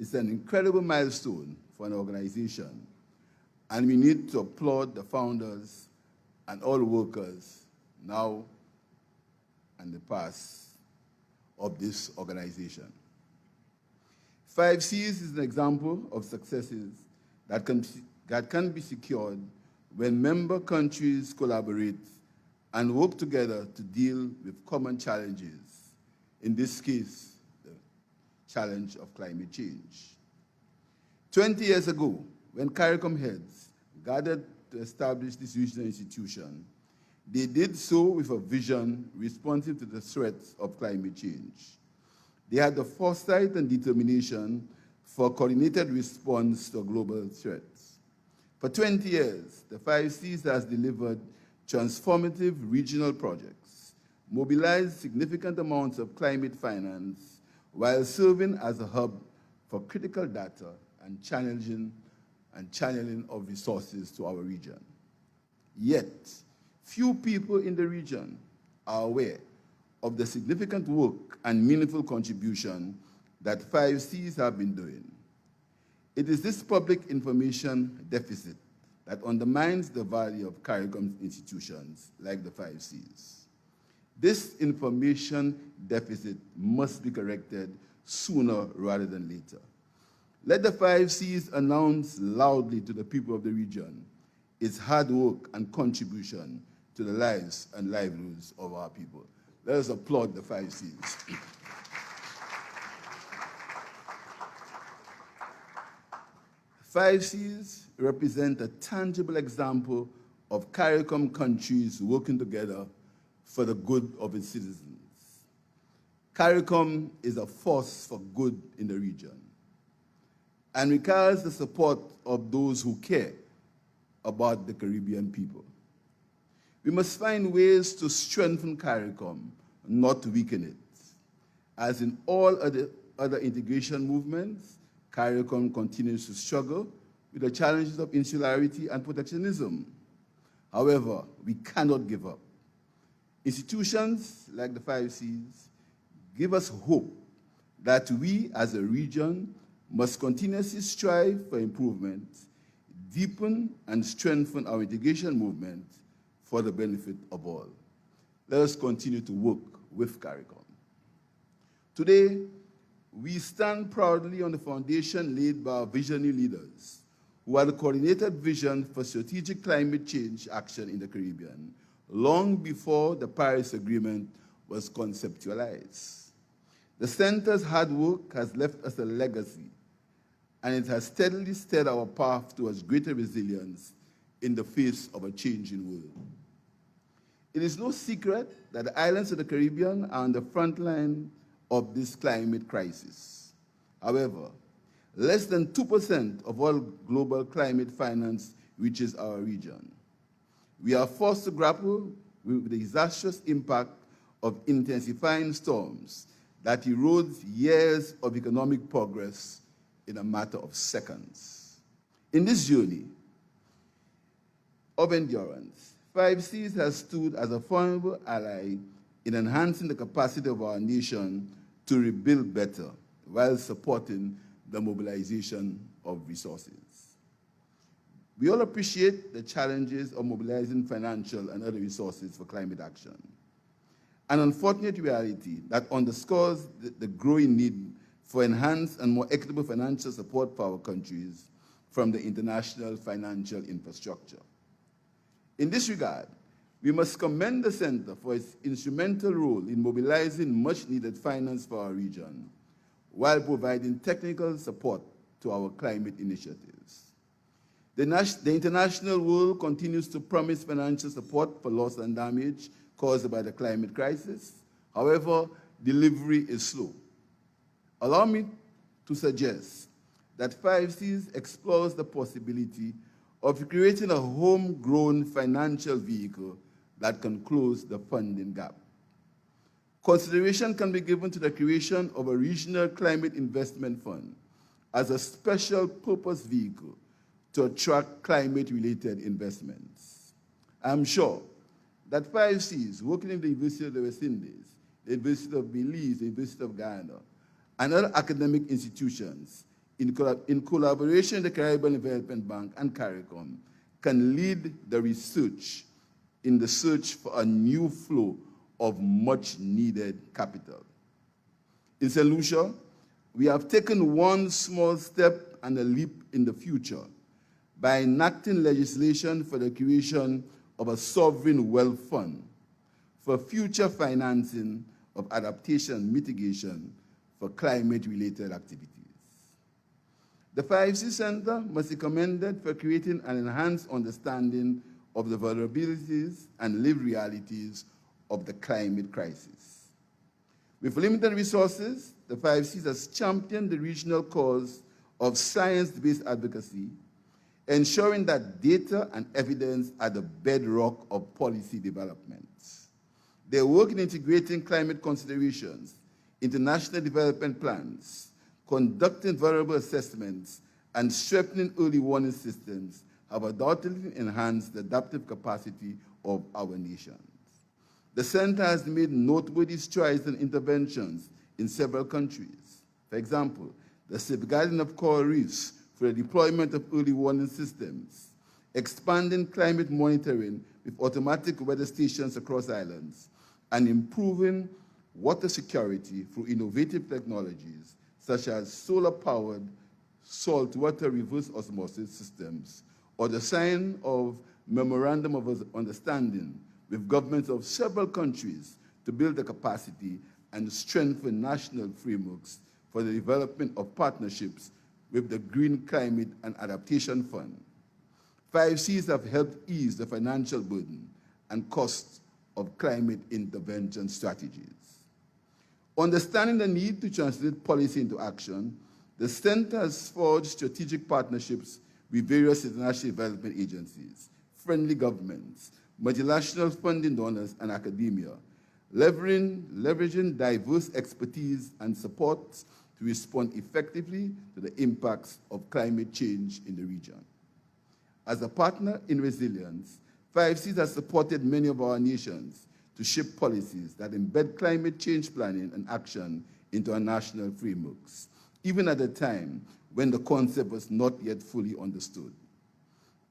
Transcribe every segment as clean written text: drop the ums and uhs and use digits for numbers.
It's an incredible milestone for an organization, and we need to applaud the founders and all workers now and the past of this organization. 5Cs is an example of successes that can be secured when member countries collaborate and work together to deal with common challenges, in this case, the challenge of climate change. 20 years ago, when CARICOM heads gathered to establish this regional institution, they did so with a vision responsive to the threats of climate change. They had the foresight and determination for a coordinated response to global threats. For 20 years, the 5Cs has delivered transformative regional projects, mobilized significant amounts of climate finance, while serving as a hub for critical data and channeling of resources to our region. Yet, few people in the region are aware of the significant work and meaningful contribution that 5Cs have been doing. It is this public information deficit that undermines the value of CARICOM institutions like the 5Cs. This information deficit must be corrected sooner rather than later. Let the 5Cs announce loudly to the people of the region its hard work and contribution to the lives and livelihoods of our people. Let us applaud the 5Cs. 5Cs represent a tangible example of CARICOM countries working together for the good of its citizens. CARICOM is a force for good in the region and requires the support of those who care about the Caribbean people. We must find ways to strengthen CARICOM, not weaken it. As in all other integration movements, CARICOM continues to struggle with the challenges of insularity and protectionism. However, we cannot give up. Institutions like the 5Cs give us hope that we as a region must continuously strive for improvement, deepen and strengthen our integration movement for the benefit of all. Let us continue to work with CARICOM. Today, we stand proudly on the foundation laid by our visionary leaders who had a coordinated vision for strategic climate change action in the Caribbean long before the Paris Agreement was conceptualized. The Center's hard work has left us a legacy, and it has steadily steered our path towards greater resilience in the face of a changing world. It is no secret that the islands of the Caribbean are on the front line of this climate crisis. However, less than 2% of all global climate finance reaches our region. We are forced to grapple with the disastrous impact of intensifying storms that erodes years of economic progress in a matter of seconds. In this journey of endurance, 5Cs has stood as a formidable ally in enhancing the capacity of our nation to rebuild better while supporting the mobilization of resources. We all appreciate the challenges of mobilizing financial and other resources for climate action. An unfortunate reality that underscores the growing need for enhanced and more equitable financial support for our countries from the international financial infrastructure. In this regard, we must commend the Center for its instrumental role in mobilizing much-needed finance for our region, while providing technical support to our climate initiatives. The international world continues to promise financial support for loss and damage caused by the climate crisis. However, delivery is slow. Allow me to suggest that 5Cs explores the possibility of creating a homegrown financial vehicle that can close the funding gap. Consideration can be given to the creation of a regional climate investment fund as a special purpose vehicle to attract climate-related investments. I'm sure that 5Cs working in the University of the West Indies, the University of Belize, the University of Guyana, and other academic institutions in collaboration with the Caribbean Development Bank and CARICOM, can lead the research in the search for a new flow of much-needed capital. In St. Lucia, we have taken one small step and a leap in the future by enacting legislation for the creation of a sovereign wealth fund for future financing of adaptation and mitigation for climate-related activities. The 5C Center must be commended for creating an enhanced understanding of the vulnerabilities and lived realities of the climate crisis. With limited resources, the 5Cs has championed the regional cause of science-based advocacy, ensuring that data and evidence are the bedrock of policy development. Their work in integrating climate considerations into national development plans, conducting vulnerable assessments, and strengthening early warning systems have undoubtedly enhanced the adaptive capacity of our nations. The Center has made noteworthy strides and interventions in several countries. For example, the safeguarding of coral reefs for the deployment of early warning systems, expanding climate monitoring with automatic weather stations across islands, and improving water security through innovative technologies such as solar-powered saltwater reverse osmosis systems, or the signing of Memorandum of Understanding with governments of several countries to build the capacity and strengthen national frameworks for the development of partnerships with the Green Climate and Adaptation Fund. 5Cs have helped ease the financial burden and costs of climate intervention strategies. Understanding the need to translate policy into action, the Center has forged strategic partnerships with various international development agencies, friendly governments, multinational funding donors, and academia, leveraging diverse expertise and support to respond effectively to the impacts of climate change in the region. As a partner in resilience, 5Cs has supported many of our nations to shape policies that embed climate change planning and action into our national frameworks, even at a time when the concept was not yet fully understood.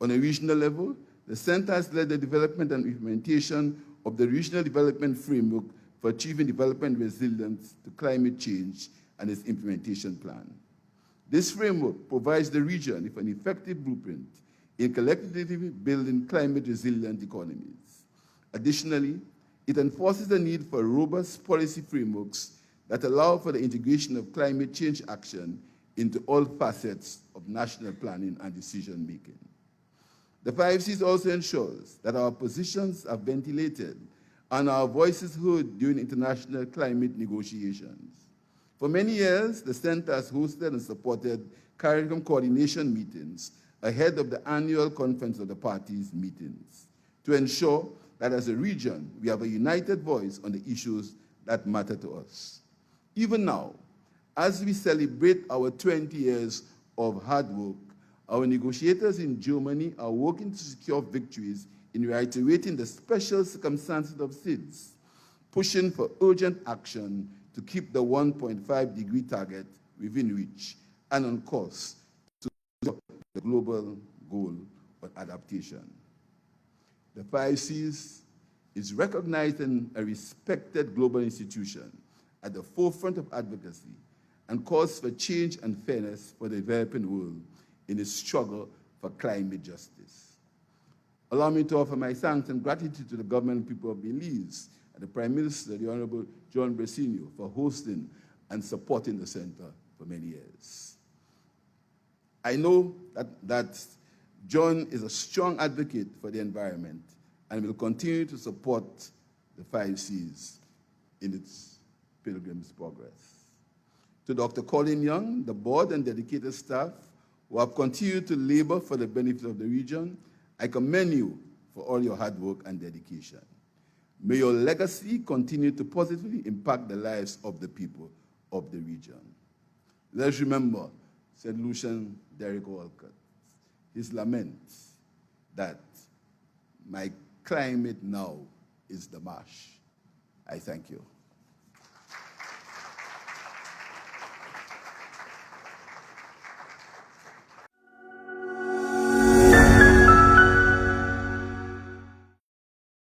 On a regional level, the Center has led the development and implementation of the Regional Development Framework for Achieving Development Resilience to Climate Change and its implementation plan. This framework provides the region with an effective blueprint in collectively building climate-resilient economies. Additionally, it enforces the need for robust policy frameworks that allow for the integration of climate change action into all facets of national planning and decision-making. The 5Cs also ensures that our positions are ventilated and our voices heard during international climate negotiations. For many years, the Center has hosted and supported CARICOM coordination meetings ahead of the annual Conference of the Parties meetings to ensure that as a region, we have a united voice on the issues that matter to us. Even now, as we celebrate our 20 years of hard work, our negotiators in Germany are working to secure victories in reiterating the special circumstances of SIDS, pushing for urgent action to keep the 1.5-degree target within reach and on course to the global goal of adaptation. The 5Cs is recognized and a respected global institution at the forefront of advocacy and calls for change and fairness for the developing world in its struggle for climate justice. Allow me to offer my thanks and gratitude to the government and people of Belize and the Prime Minister, the Honorable John Bresinho, for hosting and supporting the Center for many years. I know that John is a strong advocate for the environment and will continue to support the 5Cs in its pilgrim's progress. To Dr. Colin Young, the board and dedicated staff who have continued to labor for the benefit of the region, I commend you for all your hard work and dedication. May your legacy continue to positively impact the lives of the people of the region. Let's remember St. Lucian Derek Walcott, his lament that my climate now is the marsh. I thank you.